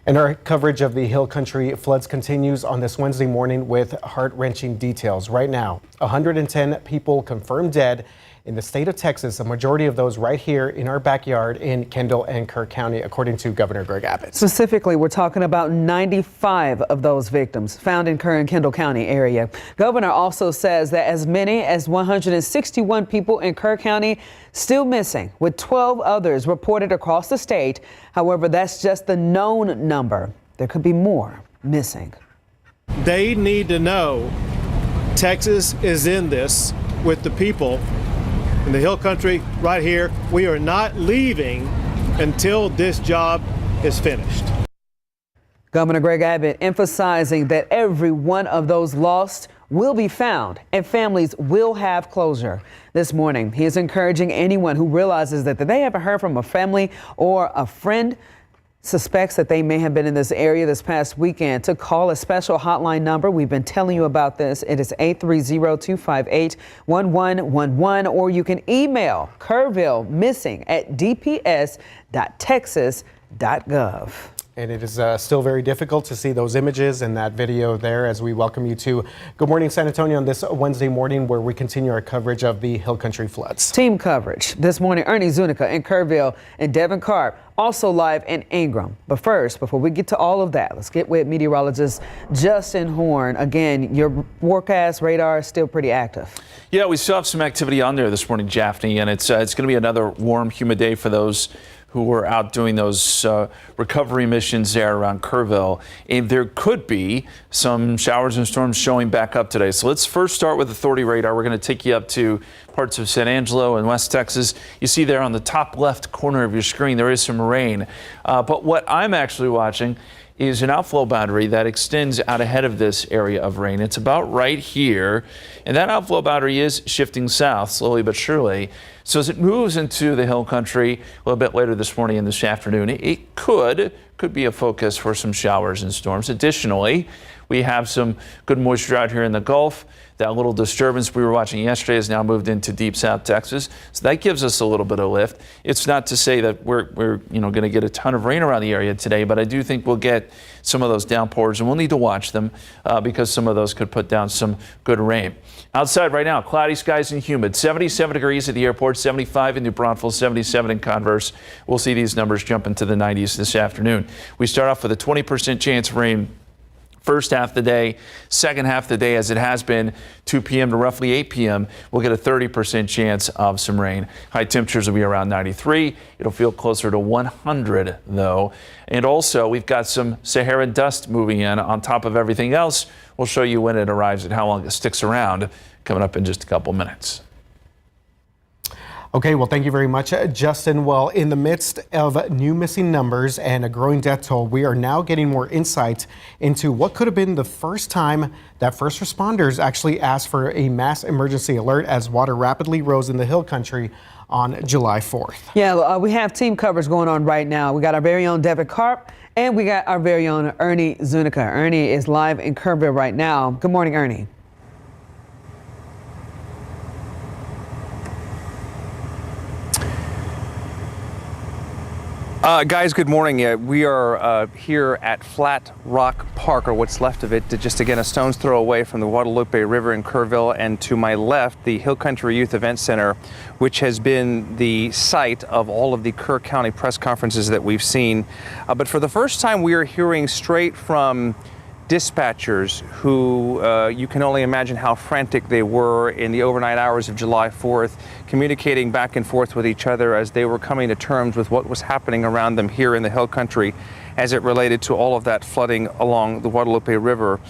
And our coverage of the Hill Country floods continues on this Wednesday morning with heart-wrenching details. Right now, 110 people confirmed dead in the state of Texas, a majority of those right here in our backyard in Kendall and Kirk County, according to Governor Greg Abbott. Specifically, we're talking about 95 of those victims found in Kerr and Kendall County area. Governor also says that as many as 161 people in Kerr County still missing, with 12 others reported across the state. However, that's just the known number. There could be more missing. They need to know Texas is in this with the people in the Hill Country right here. We are not leaving until this job is finished. Governor Greg Abbott emphasizing that every one of those lost will be found and families will have closure. This morning, he is encouraging anyone who realizes that they haven't heard from a family or a friend, suspects that they may have been in this area this past weekend, to call a special hotline number. We've been telling you about this. It is 830-258-1111, or you can email kerrvillemissing@dps.texas.gov. And it is still very difficult to see those images and that video there as we welcome you to Good Morning San Antonio on this Wednesday morning, where we continue our coverage of the Hill Country floods. Team coverage this morning, Ernie Zuniga in Kerrville and Devin Karp also live in Ingram. But first, before we get to all of that, let's get with meteorologist Justin Horn. Again, your forecast radar is still pretty active. Yeah, we still have some activity on there this morning, Jaffney, and it's going to be another warm, humid day for those who were out doing those recovery missions there around Kerrville. And there could be some showers and storms showing back up today. So let's first start with authority radar. We're going to take you up to parts of San Angelo and West Texas. You see there on the top left corner of your screen, there is some rain. But what I'm actually watching is an outflow boundary that extends out ahead of this area of rain. It's about right here, and that outflow boundary is shifting south slowly but surely. So as it moves into the Hill Country a little bit later this morning and this afternoon, it could be a focus for some showers and storms. Additionally, we have some good moisture out here in the Gulf. That little disturbance we were watching yesterday has now moved into deep South Texas. So that gives us a little bit of lift. It's not to say that we're going to get a ton of rain around the area today, but I do think we'll get some of those downpours, and we'll need to watch them because some of those could put down some good rain. Outside right now, cloudy skies and humid. 77 degrees at the airport, 75 in New Braunfels, 77 in Converse. We'll see these numbers jump into the 90s this afternoon. We start off with a 20% chance of rain first half of the day. Second half of the day, as it has been, 2 p.m. to roughly 8 p.m., we'll get a 30% chance of some rain. High temperatures will be around 93. It'll feel closer to 100, though. And also, we've got some Saharan dust moving in on top of everything else. We'll show you when it arrives and how long it sticks around coming up in just a couple minutes. Okay, well, thank you very much, Justin. Well, in the midst of new missing numbers and a growing death toll, we are now getting more insight into what could have been the first time that first responders actually asked for a mass emergency alert as water rapidly rose in the Hill Country on July 4th. Yeah, we have team coverage going on right now. We got our very own Devin Karp and we got our very own Ernie Zuniga. Ernie is live in Kerrville right now. Good morning, Ernie. Guys, good morning. We are here at Flat Rock Park, or what's left of it, just again a stone's throw away from the Guadalupe River in Kerrville, and to my left, the Hill Country Youth Event Center, which has been the site of all of the Kerr County press conferences that we've seen. But for the first time, we are hearing straight from dispatchers who you can only imagine how frantic they were in the overnight hours of July 4th, communicating back and forth with each other as they were coming to terms with what was happening around them here in the Hill Country as it related to all of that flooding along the Guadalupe River.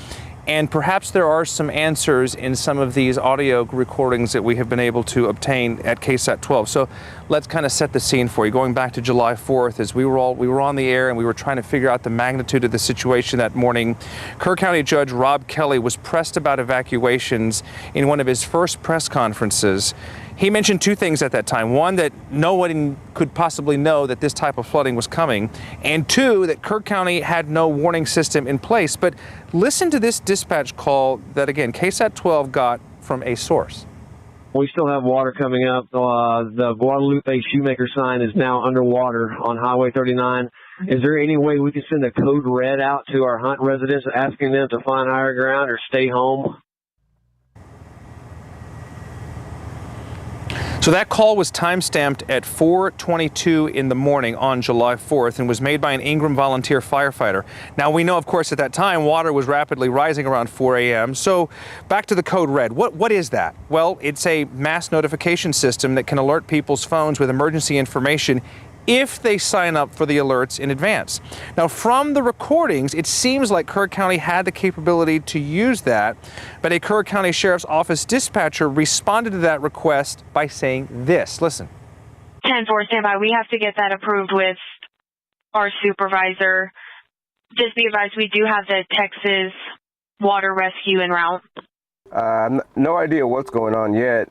And perhaps there are some answers in some of these audio recordings that we have been able to obtain at KSAT 12. So let's kind of set the scene for you. Going back to July 4th, as we were on the air and we were trying to figure out the magnitude of the situation that morning, Kerr County Judge Rob Kelly was pressed about evacuations in one of his first press conferences. He mentioned two things at that time. One, that no one could possibly know that this type of flooding was coming. And two, that Kerr County had no warning system in place. But listen to this dispatch call that, again, KSAT 12 got from a source. We still have water coming up. The Guadalupe Shoemaker sign is now underwater on Highway 39. Is there any way we can send a code red out to our Hunt residents asking them to find higher ground or stay home? So that call was time-stamped at 4:22 in the morning on July 4th and was made by an Ingram volunteer firefighter. Now, we know, of course, at that time, water was rapidly rising around 4 a.m. So back to the code red. What is that? Well, it's a mass notification system that can alert people's phones with emergency information if they sign up for the alerts in advance. Now, from the recordings, it seems like Kerr County had the capability to use that, but a Kerr County Sheriff's Office dispatcher responded to that request by saying this. Listen. 10-4 standby. We have to get that approved with our supervisor. Just be advised, we do have the Texas water rescue en route. No idea what's going on yet.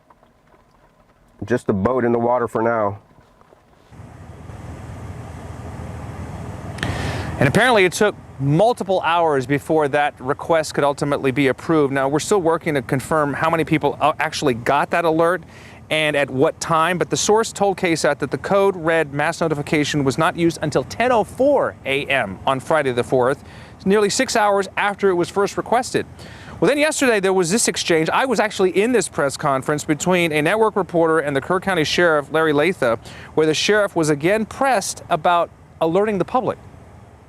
Just a boat in the water for now. And apparently it took multiple hours before that request could ultimately be approved. Now, we're still working to confirm how many people actually got that alert and at what time, but the source told KSAT that the code red mass notification was not used until 10:04 a.m. on Friday the 4th, nearly 6 hours after it was first requested. Well, then yesterday there was this exchange. I was actually in this press conference between a network reporter and the Kerr County Sheriff, Larry Latha, where the sheriff was again pressed about alerting the public.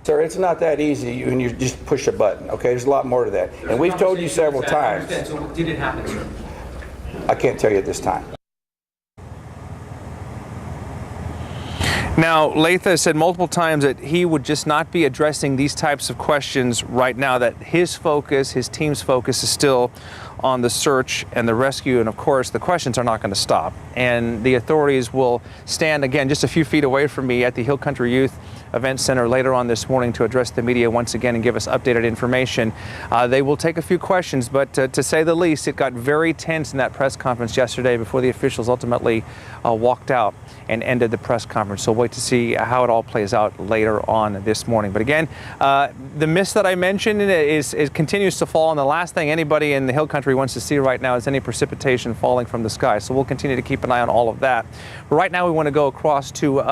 Sir, it's not that easy when you just push a button, okay? There's a lot more to that. And we've told you several times. So did it happen, sir? I can't tell you at this time. Now, Latha said multiple times that he would just not be addressing these types of questions right now, that his focus, his team's focus is still on the search and the rescue. And of course, the questions are not going to stop. And the authorities will stand again just a few feet away from me at the Hill Country Youth Event Center later on this morning to address the media once again and give us updated information. They will take a few questions, but to say the least, it got very tense in that press conference yesterday before the officials ultimately walked out and ended the press conference. So wait to see how it all plays out later on this morning. But again, the mist that I mentioned it continues to fall, and the last thing anybody in the Hill Country wants to see right now is any precipitation falling from the sky. So we'll continue to keep an eye on all of that. But right now we want to go across to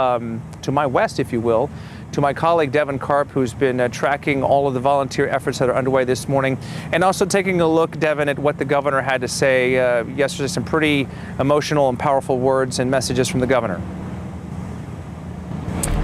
my west, if you will, to my colleague Devin Karp, who's been tracking all of the volunteer efforts that are underway this morning, and also taking a look, Devin, at what the governor had to say yesterday. Some pretty emotional and powerful words and messages from the governor.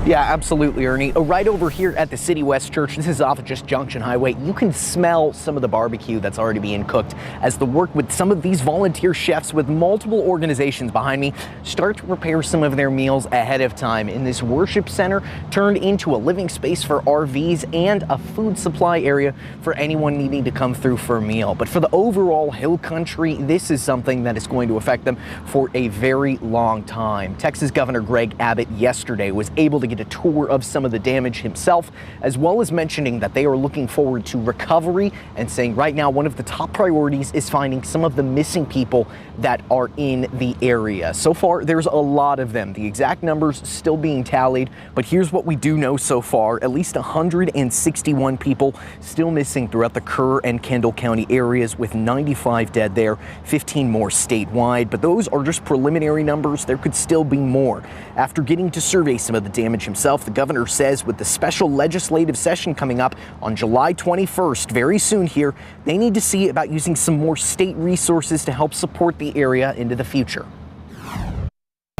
Yeah, absolutely, Ernie. Right over here at the City West Church, this is off of just Junction Highway. You can smell some of the barbecue that's already being cooked as the work with some of these volunteer chefs with multiple organizations behind me start to prepare some of their meals ahead of time in this worship center turned into a living space for RVs and a food supply area for anyone needing to come through for a meal. But for the overall Hill Country, this is something that is going to affect them for a very long time. Texas Governor Greg Abbott yesterday was able to get a tour of some of the damage himself, as well as mentioning that they are looking forward to recovery and saying right now one of the top priorities is finding some of the missing people that are in the area. So far, there's a lot of them. The exact numbers still being tallied, but here's what we do know so far. At least 161 people still missing throughout the Kerr and Kendall County areas, with 95 dead there, 15 more statewide. But those are just preliminary numbers. There could still be more. After getting to survey some of the damage himself, the governor says with the special legislative session coming up on July 21st, very soon here, they need to see about using some more state resources to help support the area into the future.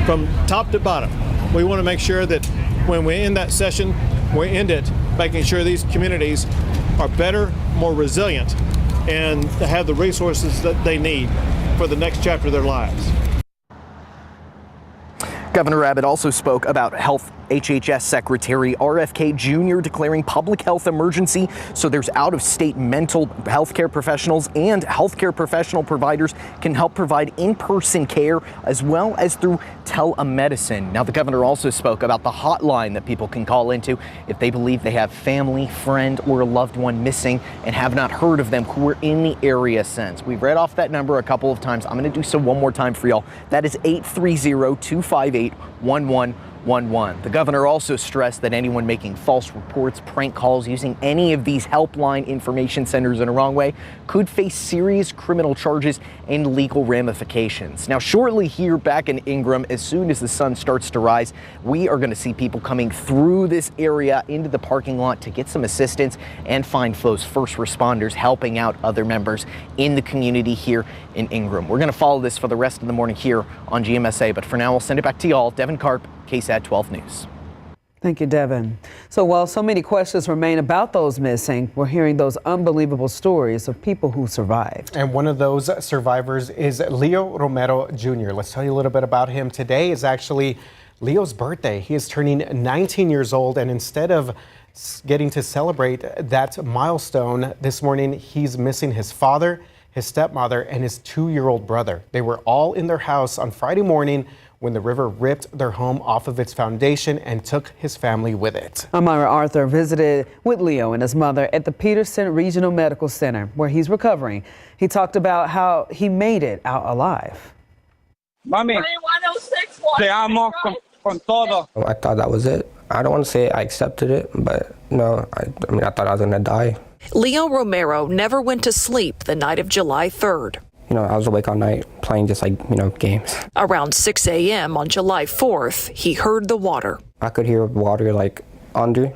From top to bottom, we want to make sure that when we end that session, we end it making sure these communities are better, more resilient, and have the resources that they need for the next chapter of their lives. Governor Abbott also spoke about Health HHS Secretary RFK Jr. declaring public health emergency, so there's out-of-state mental health care professionals and healthcare professional providers can help provide in-person care as well as through telemedicine. Now, the governor also spoke about the hotline that people can call into if they believe they have family, friend, or a loved one missing and have not heard of them who are in the area since. We've read off that number a couple of times. I'm going to do so one more time for y'all. That is 830-258-1111. 911. The governor also stressed that anyone making false reports, prank calls, using any of these helpline information centers in a wrong way could face serious criminal charges and legal ramifications. Now, shortly here back in Ingram, as soon as the sun starts to rise, we are going to see people coming through this area into the parking lot to get some assistance and find those first responders helping out other members in the community here in Ingram. We're going to follow this for the rest of the morning here on GMSA, but for now, I'll send it back to y'all. Devin Karp, KSAT 12 News. Thank you, Devin. So while so many questions remain about those missing, we're hearing those unbelievable stories of people who survived. And one of those survivors is Leo Romero Jr. Let's tell you a little bit about him. Today is actually Leo's birthday. He is turning 19 years old, and instead of getting to celebrate that milestone this morning, he's missing his father, his stepmother, and his 2-year-old brother. They were all in their house on Friday morning when the river ripped their home off of its foundation and took his family with it. Amira Arthur visited with Leo and his mother at the Peterson Regional Medical Center, where he's recovering. He talked about how he made it out alive. Mami, te amo con todo. I thought that was it. I don't want to say I accepted it, but no, I thought I was gonna die. Leo Romero never went to sleep the night of July 3rd. I was awake all night playing just games. Around 6 a.m. on July 4th, he heard the water. I could hear water under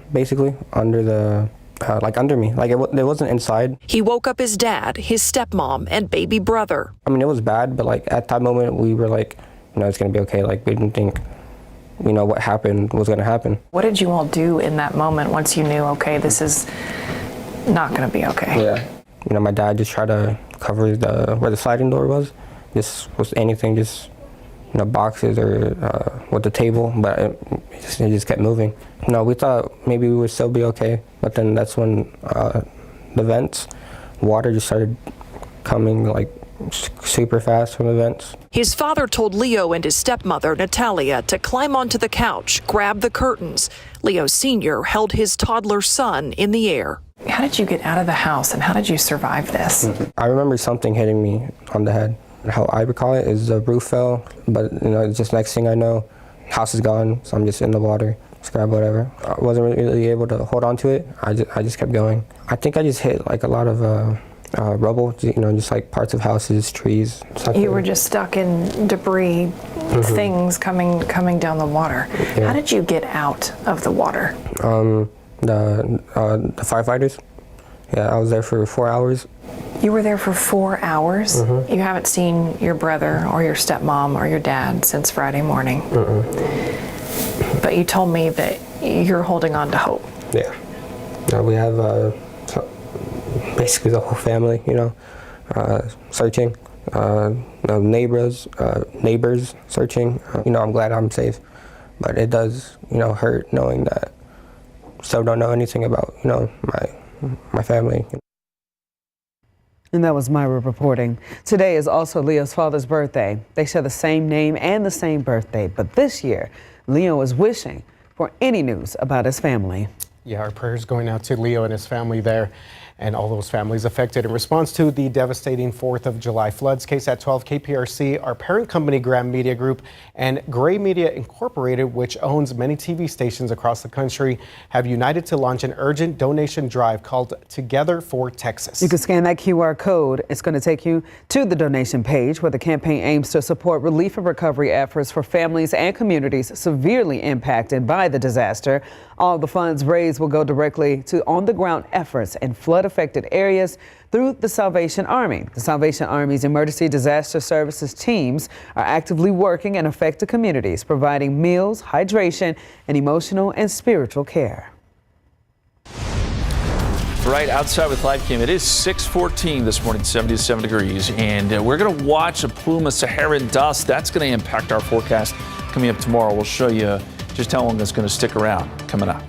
the, under me. It wasn't inside. He woke up his dad, his stepmom, and baby brother. It was bad, but at that moment we were it's gonna be okay. We didn't think, what happened was gonna happen. What did you all do in that moment once you knew, okay, this is not gonna be okay? Yeah. My dad just tried to cover where the sliding door was. Just was anything, just boxes or with the table, but it just kept moving. We thought maybe we would still be okay, but then that's when the vents, water just started coming super fast from the vents. His father told Leo and his stepmother, Natalia, to climb onto the couch, grab the curtains. Leo Sr. held his toddler son in the air. How did you get out of the house and how did you survive this? I remember something hitting me on the head. How I recall it is the roof fell, but just next thing I know, house is gone, so I'm just in the water, just grab whatever. I wasn't really able to hold on to it. I just kept going. I think I just hit a lot of rubble, just parts of houses, trees. You were just stuck in debris, things coming down the water. Yeah. How did you get out of the water? The firefighters. Yeah, I was there for 4 hours. You were there for 4 hours? You haven't seen your brother or your stepmom or your dad since Friday morning. But you told me that you're holding on to hope. Yeah. We have basically the whole family, searching. Neighbors searching. I'm glad I'm safe, but it does, hurt knowing that still don't know anything about, my family. And that was Myra reporting. Today is also Leo's father's birthday. They share the same name and the same birthday, but this year, Leo is wishing for any news about his family. Yeah, our prayers going out to Leo and his family there and all those families affected. In response to the devastating 4th of July floods, KSAT 12 KPRC, our parent company Graham Media Group, and Gray Media Incorporated, which owns many TV stations across the country, have united to launch an urgent donation drive called Together for Texas. You can scan that QR code. It's going to take you to the donation page where the campaign aims to support relief and recovery efforts for families and communities severely impacted by the disaster. All the funds raised will go directly to on-the-ground efforts in flood-affected areas through the Salvation Army. The Salvation Army's emergency disaster services teams are actively working in affected communities, providing meals, hydration, and emotional and spiritual care. Right outside with Live Cam, it is 6:14 this morning, 77 degrees, and we're going to watch a plume of Saharan dust. That's going to impact our forecast coming up tomorrow. We'll show you just how long it's going to stick around coming up.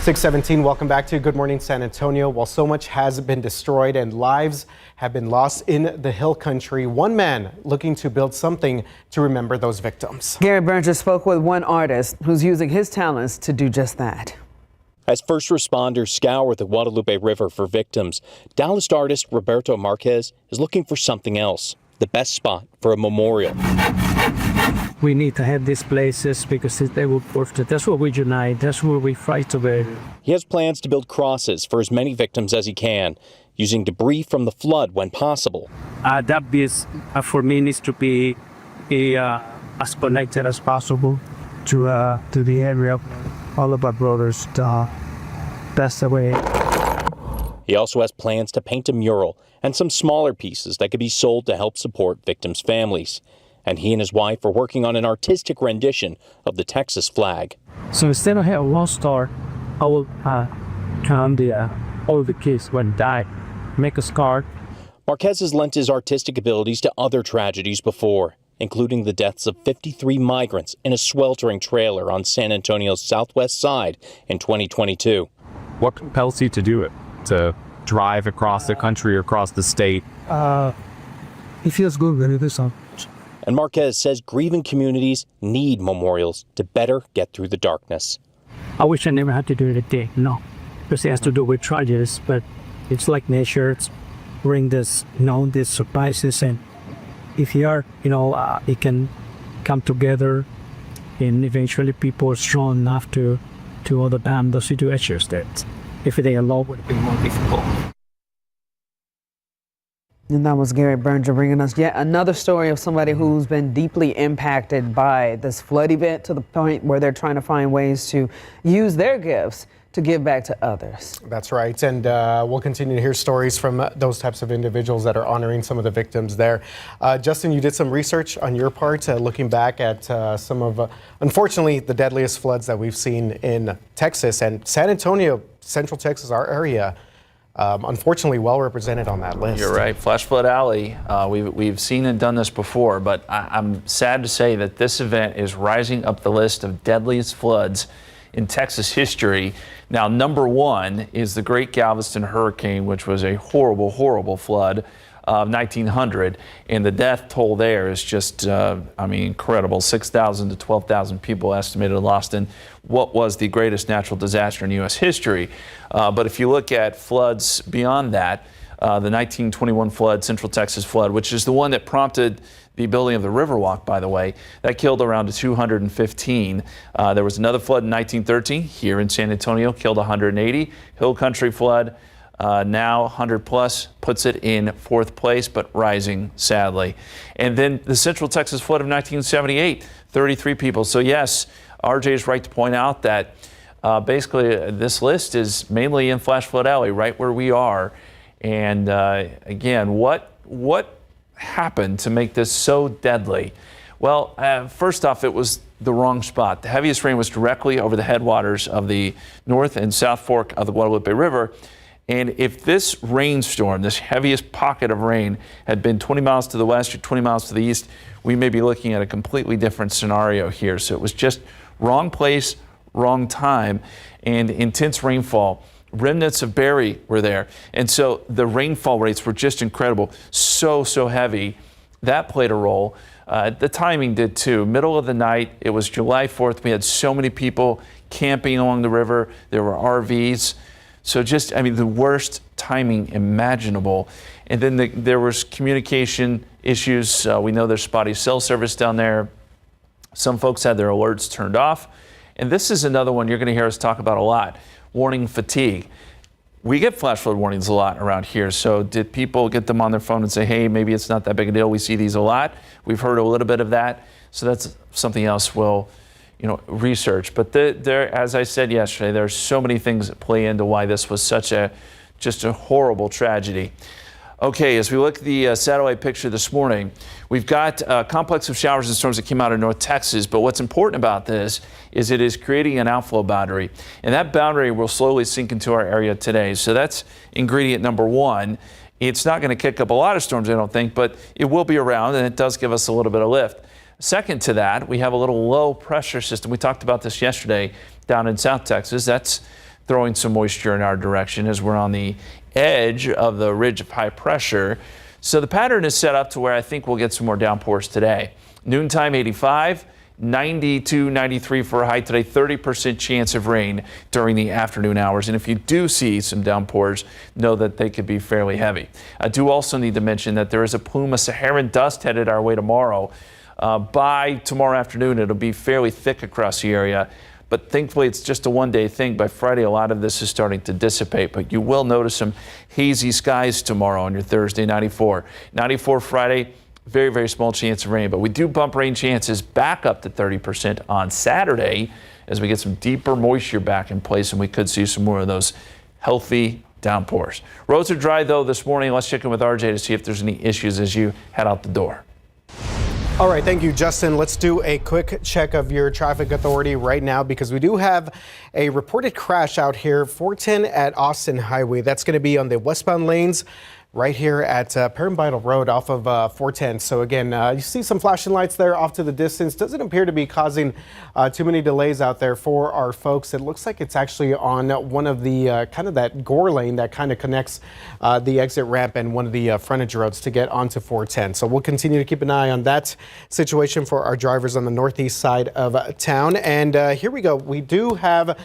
6:17, welcome back to Good Morning San Antonio. While so much has been destroyed and lives have been lost in the Hill Country, one man looking to build something to remember those victims. Gary Berger spoke with one artist who's using his talents to do just that. As first responders scour the Guadalupe River for victims, Dallas artist Roberto Marquez is looking for something else. the best spot for a memorial. We need to have these places because they will work. That's where we unite. That's where we fight together. He has plans to build crosses for as many victims as he can, using debris from the flood when possible. That piece, for me, needs to be as connected as possible to the area. All of our brothers passed away. He also has plans to paint a mural and some smaller pieces that could be sold to help support victims' families. And he and his wife are working on an artistic rendition of the Texas flag. So instead of having one star, I will count all the kids when die, make a scar. Marquez has lent his artistic abilities to other tragedies before, including the deaths of 53 migrants in a sweltering trailer on San Antonio's southwest side in 2022. What compels you to do it? To drive across the country or across the state? It feels good when you do something. And Marquez says grieving communities need memorials to better get through the darkness. I wish I never had to do it today, no, because it has to do with tragedies, but it's like nature, it's bring this, these surprises, and if you are, it can come together, and eventually people are strong enough to overcome those situations that if they alone would be more difficult. And that was Gary Berger bringing us yet another story of somebody who's been deeply impacted by this flood event to the point where they're trying to find ways to use their gifts to give back to others. That's right. And we'll continue to hear stories from those types of individuals that are honoring some of the victims there. Justin, you did some research on your part, looking back at some of, unfortunately, the deadliest floods that we've seen in Texas, and San Antonio, Central Texas, our area, unfortunately well represented on that list. You're right. Flash Flood Alley, we've seen and done this before, but I'm sad to say that this event is rising up the list of deadliest floods in Texas history. Now, number one is the Great Galveston Hurricane, which was a horrible, horrible flood of 1900, and the death toll there is just, incredible. 6,000 to 12,000 people estimated lost in what was the greatest natural disaster in U.S. history. But if you look at floods beyond that, the 1921 flood, Central Texas flood, which is the one that prompted the building of the Riverwalk, by the way, that killed around 215. There was another flood in 1913 here in San Antonio, killed 180. Hill Country flood, now 100 plus, puts it in fourth place, but rising, sadly. And then the Central Texas flood of 1978, 33 people. So yes, RJ is right to point out that basically this list is mainly in Flash Flood Alley, right where we are. And again, what happened to make this so deadly? Well, first off, it was the wrong spot. The heaviest rain was directly over the headwaters of the North and South Fork of the Guadalupe River. And if this rainstorm, this heaviest pocket of rain, had been 20 miles to the west or 20 miles to the east, we may be looking at a completely different scenario here. So it was just wrong place, wrong time, and intense rainfall. Remnants of Barry were there. And so the rainfall rates were just incredible. So heavy. That played a role. The timing did too. Middle of the night, it was July 4th. We had so many people camping along the river. There were RVs. So the worst timing imaginable. And then there was communication issues. We know there's spotty cell service down there. Some folks had their alerts turned off. And this is another one you're going to hear us talk about a lot. Warning fatigue. We get flash flood warnings a lot around here. So did people get them on their phone and say, hey, maybe it's not that big a deal? We see these a lot. We've heard a little bit of that. So that's something else we'll research. But there, as I said yesterday, there are so many things that play into why this was just a horrible tragedy. Okay, as we look at the satellite picture this morning, we've got a complex of showers and storms that came out of North Texas, but what's important about this is it is creating an outflow boundary, and that boundary will slowly sink into our area today. So that's ingredient number one. It's not going to kick up a lot of storms, I don't think, but it will be around, and it does give us a little bit of lift. Second to that, we have a little low pressure system. We talked about this yesterday down in South Texas. That's throwing some moisture in our direction as we're on the edge of the ridge of high pressure. So the pattern is set up to where I think we'll get some more downpours today. Noontime 85, 92, 93 for a high today, 30% chance of rain during the afternoon hours. And if you do see some downpours, know that they could be fairly heavy. I do also need to mention that there is a plume of Saharan dust headed our way tomorrow. By tomorrow afternoon, it'll be fairly thick across the area. But thankfully, it's just a one-day thing. By Friday, a lot of this is starting to dissipate. But you will notice some hazy skies tomorrow on your Thursday, 94. 94 Friday, very, very small chance of rain. But we do bump rain chances back up to 30% on Saturday as we get some deeper moisture back in place, and we could see some more of those healthy downpours. Roads are dry, though, this morning. Let's check in with RJ to see if there's any issues as you head out the door. All right, thank you, Justin. Let's do a quick check of your traffic authority right now because we do have a reported crash out here, 410 at Austin Highway. That's going to be on the westbound lanes right here at Perrin-Bidle Road off of 410. So again, you see some flashing lights there off to the distance. Doesn't appear to be causing too many delays out there for our folks. It looks like it's actually on one of the kind of that gore lane that kind of connects the exit ramp and one of the frontage roads to get onto 410. So we'll continue to keep an eye on that situation for our drivers on the northeast side of town. And here we go. We do have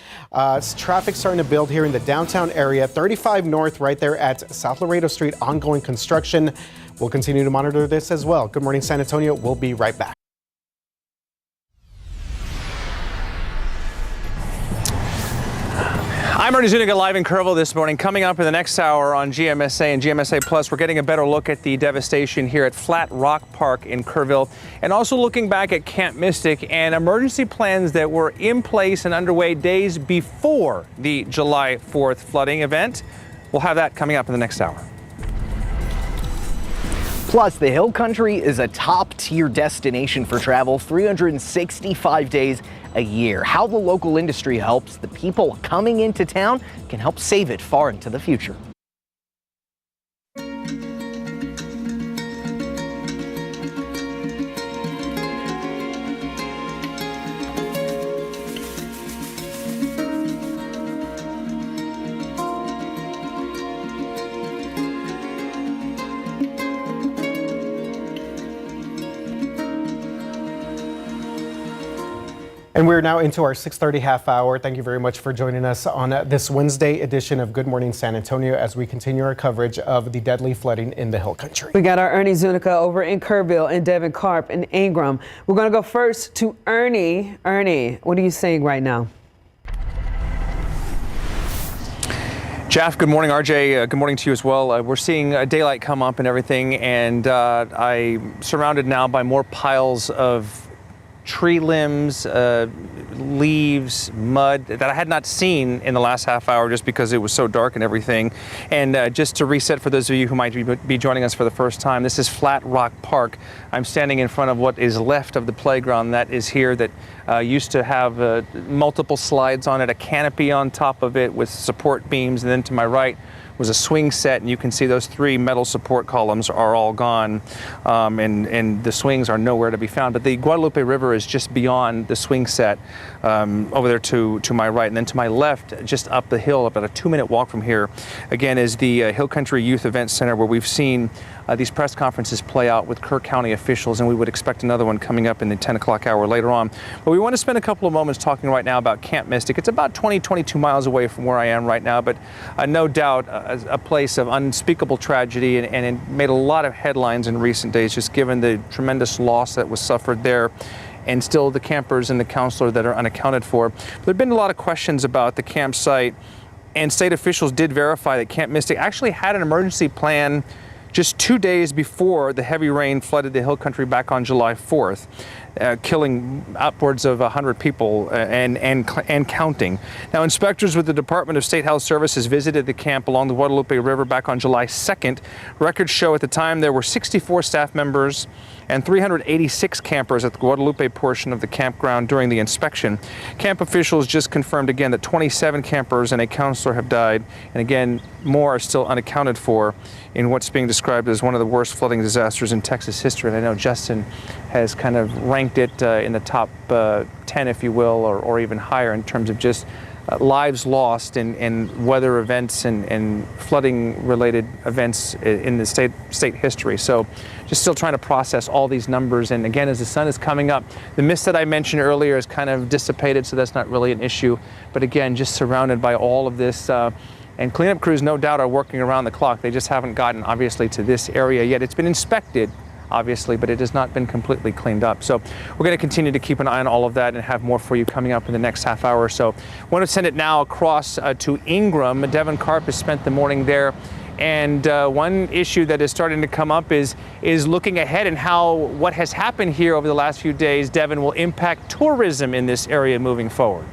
traffic starting to build here in the downtown area, 35 North right there at South Laredo Street. Ongoing construction. We'll continue to monitor this as well. Good morning, San Antonio. We'll be right back. I'm Ernie Zuniga live in Kerrville this morning. Coming up in the next hour on GMSA and GMSA Plus, we're getting a better look at the devastation here at Flat Rock Park in Kerrville, and also looking back at Camp Mystic and emergency plans that were in place and underway days before the July 4th flooding event. We'll have that coming up in the next hour. Plus, the Hill Country is a top-tier destination for travel 365 days a year. How the local industry helps the people coming into town can help save it far into the future. And we're now into our 6:30 half hour. Thank you very much for joining us on this Wednesday edition of Good Morning San Antonio as we continue our coverage of the deadly flooding in the Hill Country. We got our Ernie Zuniga over in Kerrville and Devin Karp in Ingram. We're going to go first to Ernie. Ernie, what are you saying right now? Jeff, good morning. RJ, good morning to you as well. We're seeing daylight come up and everything, and I'm surrounded now by more piles of tree limbs, leaves, mud that I had not seen in the last half hour just because it was so dark and everything. And just to reset for those of you who might be joining us for the first time, this is Flat Rock Park. I'm standing in front of what is left of the playground that is here that used to have multiple slides on it, a canopy on top of it with support beams, and then to my right was a swing set, and you can see those three metal support columns are all gone, and the swings are nowhere to be found. But the Guadalupe River is just beyond the swing set over there to my right, and then to my left, just up the hill, about a 2-minute walk from here, again, is the Hill Country Youth Event Center, where we've seen these press conferences play out with Kirk County officials, and we would expect another one coming up in the 10 o'clock hour later on. But we want to spend a couple of moments talking right now about Camp Mystic. It's about 22 miles away from where I am right now, but no doubt a place of unspeakable tragedy, and it made a lot of headlines in recent days, just given the tremendous loss that was suffered there, and still the campers and the counselor that are unaccounted for. There have been a lot of questions about the campsite, and state officials did verify that Camp Mystic actually had an emergency plan just 2 days before the heavy rain flooded the Hill Country back on July 4th, killing upwards of 100 people and counting. Now, inspectors with the Department of State Health Services visited the camp along the Guadalupe River back on July 2nd. Records show at the time there were 64 staff members and 386 campers at the Guadalupe portion of the campground during the inspection. Camp officials just confirmed again that 27 campers and a counselor have died, and again, more are still unaccounted for in what's being described as one of the worst flooding disasters in Texas history. And I know Justin has kind of ranked it in the top 10, if you will, or even higher in terms of just lives lost in weather events and flooding related events in the state history. So just still trying to process all these numbers. And again, as the sun is coming up, the mist that I mentioned earlier is kind of dissipated, so that's not really an issue. But again, just surrounded by all of this. And cleanup crews, no doubt, are working around the clock. They just haven't gotten, obviously, to this area yet. It's been inspected, obviously, but it has not been completely cleaned up. So we're going to continue to keep an eye on all of that and have more for you coming up in the next half hour or so. I want to send it now across to Ingram. Devin Karp has spent the morning there. And one issue that is starting to come up is looking ahead and how what has happened here over the last few days, Devin, will impact tourism in this area moving forward.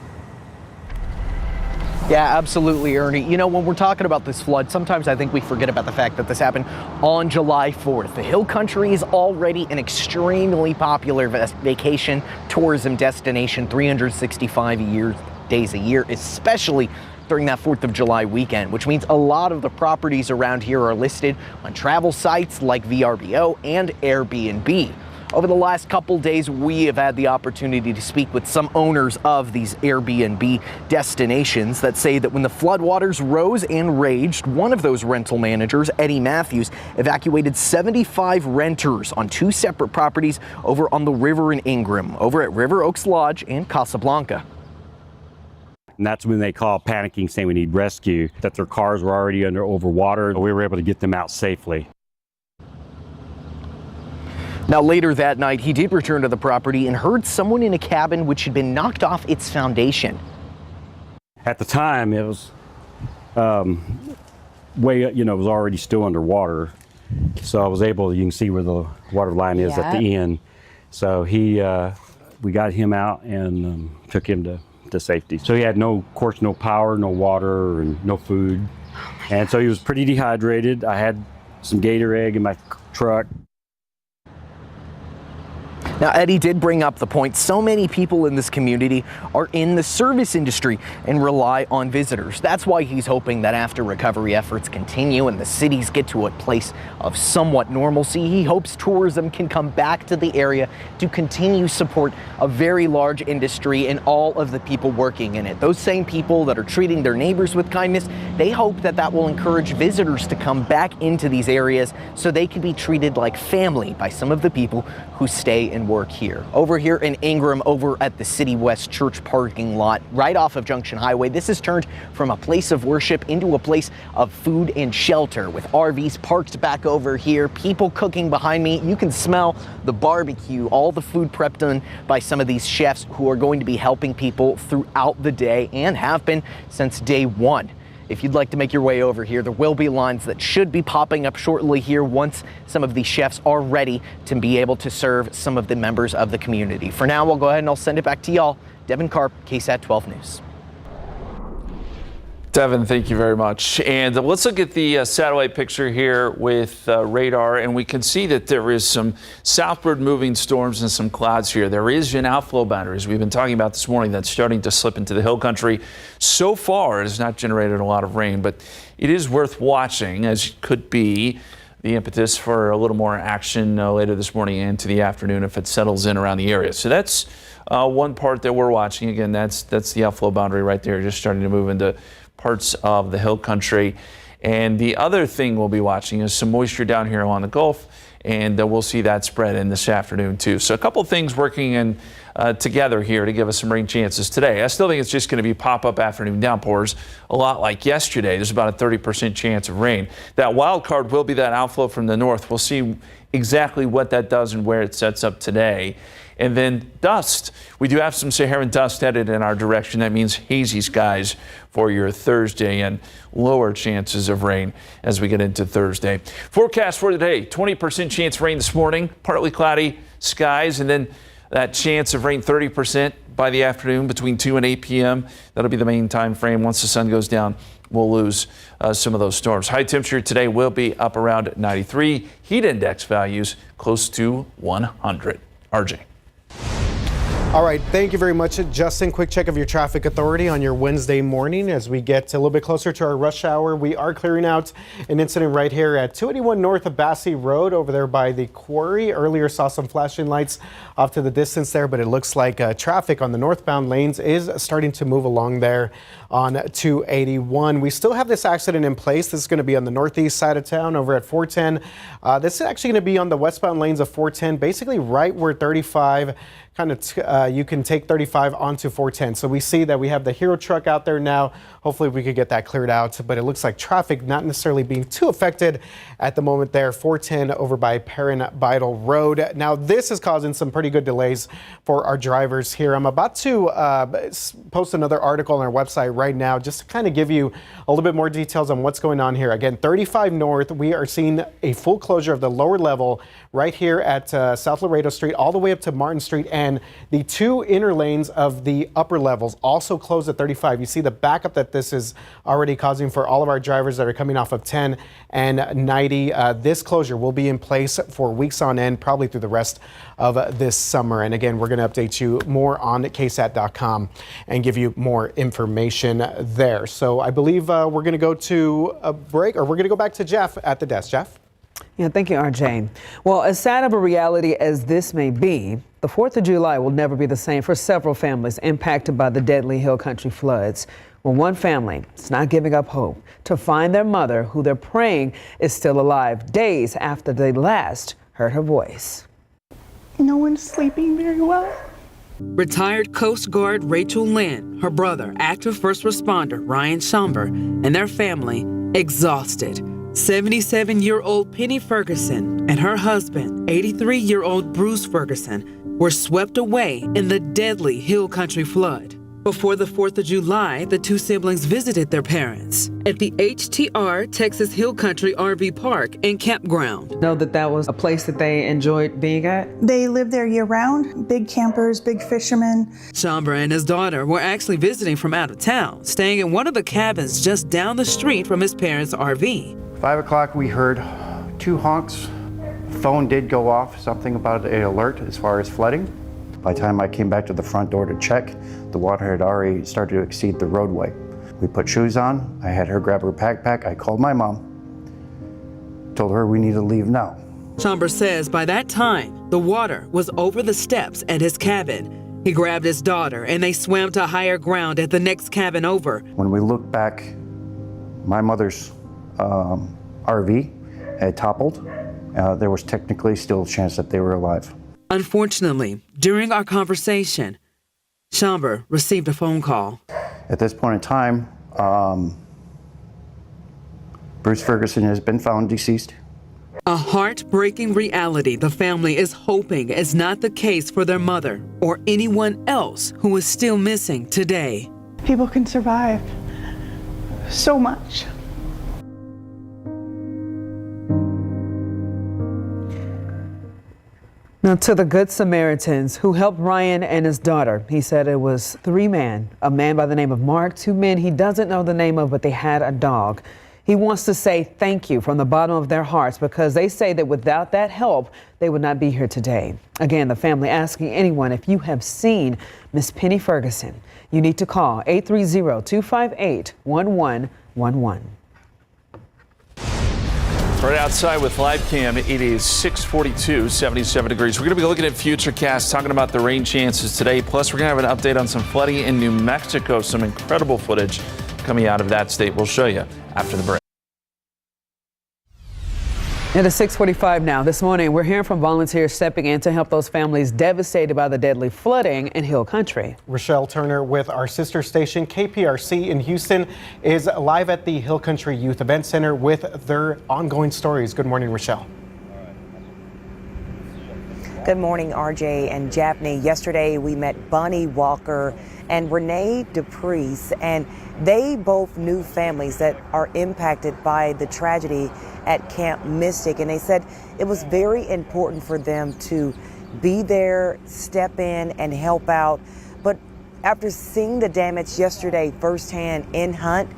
Yeah, absolutely, Ernie. You know, when we're talking about this flood, sometimes I think we forget about the fact that this happened on July 4th. The Hill Country is already an extremely popular vacation tourism destination, 365 days a year, especially during that 4th of July weekend, which means a lot of the properties around here are listed on travel sites like VRBO and Airbnb. Over the last couple days, we have had the opportunity to speak with some owners of these Airbnb destinations that say that when the floodwaters rose and raged, one of those rental managers, Eddie Matthews, evacuated 75 renters on 2 separate properties over on the river in Ingram, over at River Oaks Lodge and Casablanca. And that's when they called panicking, saying we need rescue, that their cars were already over water. We were able to get them out safely. Now, later that night, he did return to the property and heard someone in a cabin which had been knocked off its foundation. At the time, it was it was already still underwater. So I was able, you can see where the water line is at the end. So we got him out and took him to safety. So he had no power, no water, and no food. And so he was pretty dehydrated. I had some gator egg in my truck. Now, Eddie did bring up the point so many people in this community are in the service industry and rely on visitors. That's why he's hoping that after recovery efforts continue and the cities get to a place of somewhat normalcy, he hopes tourism can come back to the area to continue support a very large industry and all of the people working in it. Those same people that are treating their neighbors with kindness, they hope that that will encourage visitors to come back into these areas so they can be treated like family by some of the people who stay and work here. Over here in Ingram, over at the City West Church parking lot, right off of Junction Highway, this has turned from a place of worship into a place of food and shelter, with RVs parked back over here, people cooking behind me. You can smell the barbecue, all the food prep done by some of these chefs who are going to be helping people throughout the day and have been since day one. If you'd like to make your way over here, there will be lines that should be popping up shortly here once some of these chefs are ready to be able to serve some of the members of the community. For now, we'll go ahead and I'll send it back to y'all. Devin Karp, KSAT 12 News. Devin, thank you very much. And let's look at the satellite picture here with radar, and we can see that there is some southward moving storms and some clouds here. There is an outflow boundary, as we've been talking about this morning, that's starting to slip into the Hill Country. So far, it has not generated a lot of rain, but it is worth watching, as could be the impetus for a little more action later this morning and into the afternoon if it settles in around the area. So that's one part that we're watching. Again, that's the outflow boundary right there, just starting to move into parts of the Hill Country. And the other thing we'll be watching is some moisture down here along the Gulf, and we'll see that spread in this afternoon too. So a couple things working in together here to give us some rain chances today. I still think it's just going to be pop-up afternoon downpours, a lot like yesterday. There's about a 30% chance of rain. That wild card will be that outflow from the north. We'll see exactly what that does and where it sets up today. And then dust. We do have some Saharan dust headed in our direction. That means hazy skies for your Thursday and lower chances of rain as we get into Thursday. Forecast for today, 20% chance of rain this morning, partly cloudy skies, and then that chance of rain 30% by the afternoon between 2 and 8 p.m. That'll be the main time frame. Once the sun goes down, we'll lose some of those storms. High temperature today will be up around 93. Heat index values close to 100. RJ. All right, thank you very much, Justin. Quick check of your traffic authority on your Wednesday morning. As we get a little bit closer to our rush hour, we are clearing out an incident right here at 281 north of Bassey Road over there by the quarry. Earlier saw some flashing lights off to the distance there, but it looks like traffic on the northbound lanes is starting to move along there on 281. We still have this accident in place. This is going to be on the northeast side of town over at 410. This is actually going to be on the westbound lanes of 410, basically right where 35 you can take 35 onto 410. So we see that we have the Hero truck out there now. Hopefully we could get that cleared out, but it looks like traffic not necessarily being too affected at the moment there. 410 over by Perrin Beidle Road. Now this is causing some pretty good delays for our drivers here. I'm about to post another article on our website right now just to kind of give you a little bit more details on what's going on here. Again, 35 north, we are seeing a full closure of the lower level right here at South Laredo Street all the way up to Martin Street, and the two inner lanes of the upper levels also closed at 35. You see the backup that this is already causing for all of our drivers that are coming off of 10 and 90. This closure will be in place for weeks on end, probably through the rest of this summer. And again, we're going to update you more on KSAT.com and give you more information there. So I believe we're going to go to a break, or we're going to go back to Jeff at the desk. Jeff? Yeah, thank you, RJ. Well, as sad of a reality as this may be, the 4th of July will never be the same for several families impacted by the deadly Hill Country floods. Well, one family is not giving up hope to find their mother, who they're praying is still alive, days after they last heard her voice. No one's sleeping very well. Retired Coast Guard Rachel Lynn, her brother, active first responder Ryan Schomber, and their family exhausted. 77-year-old Penny Ferguson and her husband, 83-year-old Bruce Ferguson, were swept away in the deadly Hill Country flood. Before the 4th of July, the two siblings visited their parents at the HTR Texas Hill Country RV Park and Campground. Know that was a place that they enjoyed being at? They live there year-round, big campers, big fishermen. Schomber and his daughter were actually visiting from out of town, staying in one of the cabins just down the street from his parents' RV. 5 o'clock, we heard 2 honks. Phone did go off, something about an alert as far as flooding. By the time I came back to the front door to check, the water had already started to exceed the roadway. We put shoes on. I had her grab her backpack. I called my mom, told her we need to leave now. Schomber says by that time, the water was over the steps at his cabin. He grabbed his daughter and they swam to higher ground at the next cabin over. When we looked back, my mother's RV had toppled. There was technically still a chance that they were alive. Unfortunately, during our conversation, Schomber received a phone call. At this point in time, Bruce Ferguson has been found deceased. A heartbreaking reality the family is hoping is not the case for their mother or anyone else who is still missing today. People can survive so much. Now, to the Good Samaritans who helped Ryan and his daughter, he said it was 3 men, a man by the name of Mark, 2 men he doesn't know the name of, but they had a dog. He wants to say thank you from the bottom of their hearts because they say that without that help, they would not be here today. Again, the family asking anyone, if you have seen Miss Penny Ferguson, you need to call 830-258-1111. Right outside with live cam, it is 6:42, 77 degrees. We're going to be looking at futurecasts, talking about the rain chances today. Plus, we're going to have an update on some flooding in New Mexico. Some incredible footage coming out of that state. We'll show you after the break. It is 6:45 now. This morning, we're hearing from volunteers stepping in to help those families devastated by the deadly flooding in Hill Country. Rochelle Turner with our sister station, KPRC in Houston, is live at the Hill Country Youth Event Center with their ongoing stories. Good morning, Rochelle. Good morning, RJ and Japney. Yesterday, we met Bonnie Walker and Renee DePriest, and they both knew families that are impacted by the tragedy at Camp Mystic, and they said it was very important for them to be there, step in, and help out. But after seeing the damage yesterday firsthand in Hunt,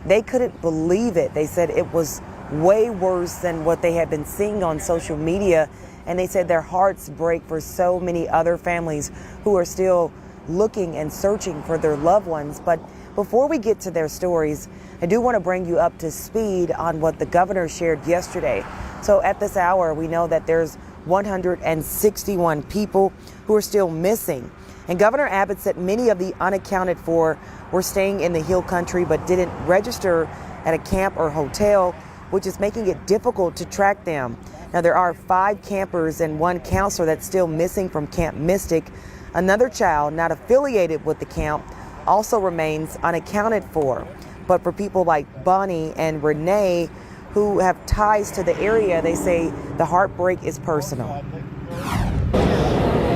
they couldn't believe it. They said it was way worse than what they had been seeing on social media, And they said their hearts break for so many other families who are still looking and searching for their loved ones. But before we get to their stories, I do want to bring you up to speed on what the governor shared yesterday. So at this hour, we know that there's 161 people who are still missing. And Governor Abbott said many of the unaccounted for were staying in the Hill Country but didn't register at a camp or hotel, which is making it difficult to track them. Now, there are 5 campers and 1 counselor that's still missing from Camp Mystic. Another child not affiliated with the camp also remains unaccounted for. But for people like Bonnie and Renee, who have ties to the area, they say the heartbreak is personal.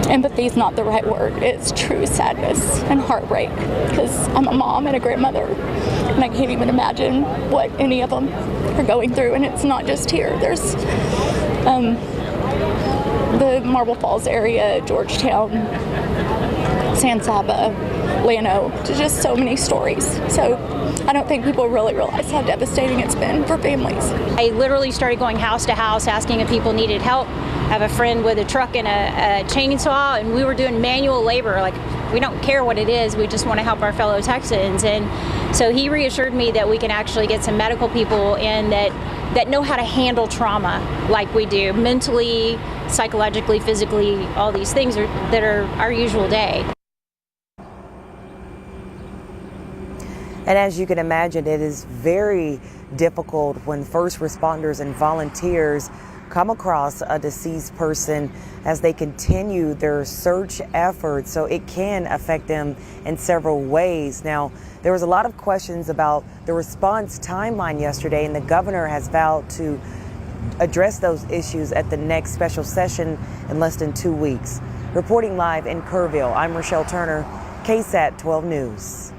Empathy is not the right word. It's true sadness and heartbreak, because I'm a mom and a grandmother, and I can't even imagine what any of them are going through. And it's not just here. There's the Marble Falls area, Georgetown, San Saba, Llano, just so many stories. So I don't think people really realize how devastating it's been for families. I literally started going house to house asking if people needed help. I have a friend with a truck and a chainsaw, and we were doing manual labor. Like, we don't care what it is, we just want to help our fellow Texans. And so he reassured me that we can actually get some medical people in that know how to handle trauma like we do, mentally, psychologically, physically, all these things that are our usual day. And as you can imagine, it is very difficult when first responders and volunteers come across a deceased person as they continue their search efforts. So it can affect them in several ways. Now, there was a lot of questions about the response timeline yesterday, and the governor has vowed to address those issues at the next special session in less than 2 weeks. Reporting live in Kerrville, I'm Rochelle Turner, KSAT 12 News.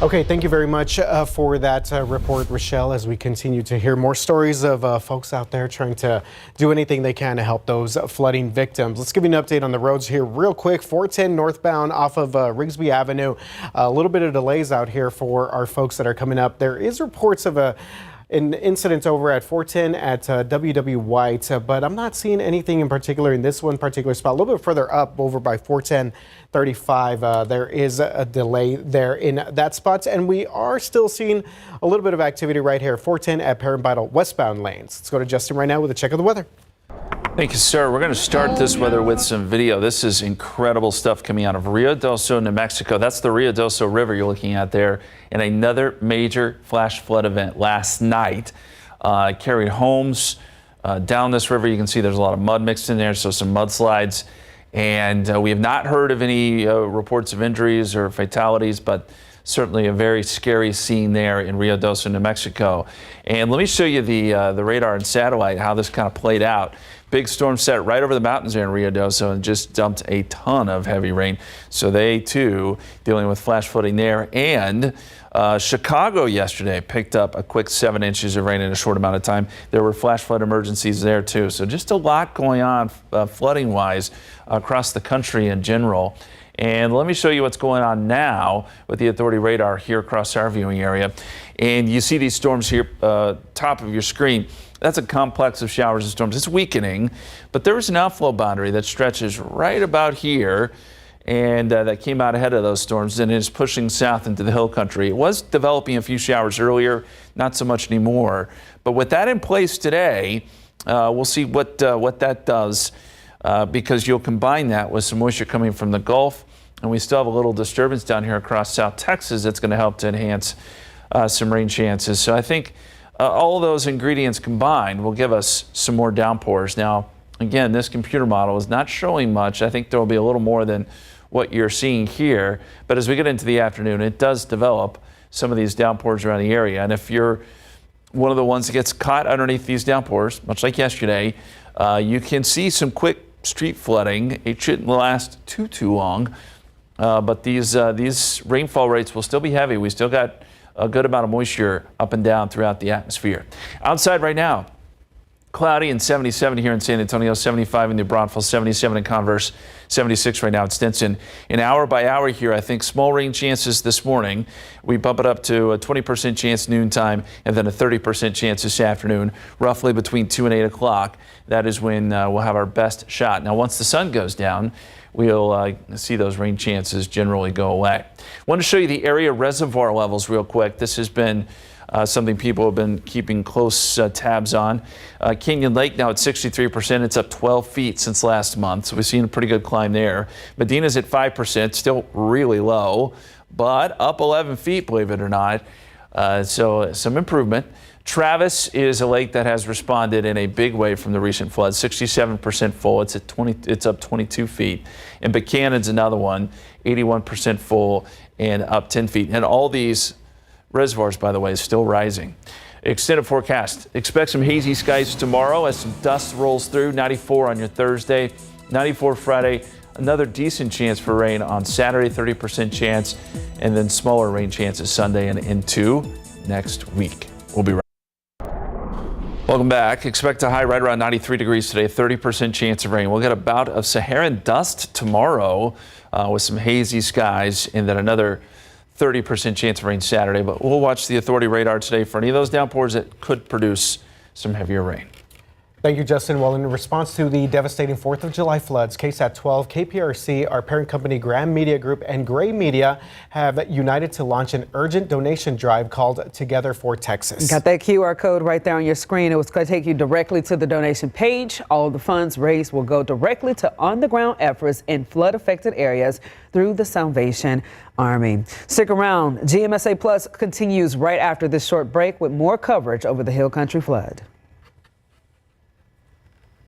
Okay, thank you very much for that report, Rochelle, as we continue to hear more stories of folks out there trying to do anything they can to help those flooding victims. Let's give you an update on the roads here real quick. 410 northbound off of Rigsby Avenue. A little bit of delays out here for our folks that are coming up. There is reports of an incident over at 410 at W.W. White, but I'm not seeing anything in particular in this one particular spot. A little bit further up over by 410-35, there is a delay there in that spot, and we are still seeing a little bit of activity right here, 410 at Parent Vital westbound lanes. Let's go to Justin right now with a check of the weather. Thank you, sir. We're going to start this weather with some video. This is incredible stuff coming out of Rio Doso, New Mexico. That's the Rio Doso River you're looking at there. And another major flash flood event last night carried homes down this river. You can see there's a lot of mud mixed in there, so some mudslides. And we have not heard of any reports of injuries or fatalities, but certainly a very scary scene there in Rio Doso, New Mexico. And let me show you the radar and satellite, how this kind of played out. Big storm set right over the mountains there in Rio Doso and just dumped a ton of heavy rain. So they, too, dealing with flash flooding there. And Chicago yesterday picked up a quick 7 inches of rain in a short amount of time. There were flash flood emergencies there, too. So just a lot going on flooding-wise across the country in general. And let me show you what's going on now with the authority radar here across our viewing area. And you see these storms here, top of your screen. That's a complex of showers and storms. It's weakening, but there is an outflow boundary that stretches right about here, and that came out ahead of those storms and is pushing south into the hill country. It was developing a few showers earlier, not so much anymore. But with that in place today, we'll see what that does, because you'll combine that with some moisture coming from the Gulf, and we still have a little disturbance down here across South Texas that's going to help to enhance some rain chances. So I think all of those ingredients combined will give us some more downpours. Now, again, this computer model is not showing much. I think there will be a little more than what you're seeing here. But as we get into the afternoon, it does develop some of these downpours around the area. And if you're one of the ones that gets caught underneath these downpours, much like yesterday, you can see some quick street flooding. It shouldn't last too long. But these rainfall rates will still be heavy. We still got a good amount of moisture up and down throughout the atmosphere. Outside right now, cloudy and 77 here in San Antonio, 75 in New Braunfels, 77 in Converse, 76 right now at Stinson. And hour by hour here, I think small rain chances this morning. We bump it up to a 20% chance noontime and then a 30% chance this afternoon, roughly between 2 and 8 o'clock. That is when we'll have our best shot. Now, once the sun goes down, we'll see those rain chances generally go away. I want to show you the area reservoir levels real quick. This has been something people have been keeping close tabs on. Canyon Lake now at 63%. It's up 12 feet since last month, so we've seen a pretty good climb there. Medina's at 5%, still really low, but up 11 feet, believe it or not. So some improvement. Travis is a lake that has responded in a big way from the recent floods. 67% full. It's at it's up 22 feet. And Buchanan's another one, 81% full and up 10 feet. And all these reservoirs, by the way, is still rising. Extended forecast. Expect some hazy skies tomorrow as some dust rolls through. 94 on your Thursday, 94 Friday. Another decent chance for rain on Saturday, 30% chance, and then smaller rain chances Sunday and into next week. We'll be right back. Welcome back. Expect a high right around 93 degrees today, 30% chance of rain. We'll get a bout of Saharan dust tomorrow with some hazy skies, and then another 30% chance of rain Saturday. But we'll watch the authority radar today for any of those downpours that could produce some heavier rain. Thank you, Justin. Well, in response to the devastating 4th of July floods, KSAT 12, KPRC, our parent company Graham Media Group, and Gray Media have united to launch an urgent donation drive called Together for Texas. Got that QR code right there on your screen. It was going to take you directly to the donation page. All of the funds raised will go directly to on-the-ground efforts in flood-affected areas through the Salvation Army. Stick around. GMSA Plus continues right after this short break with more coverage over the Hill Country flood.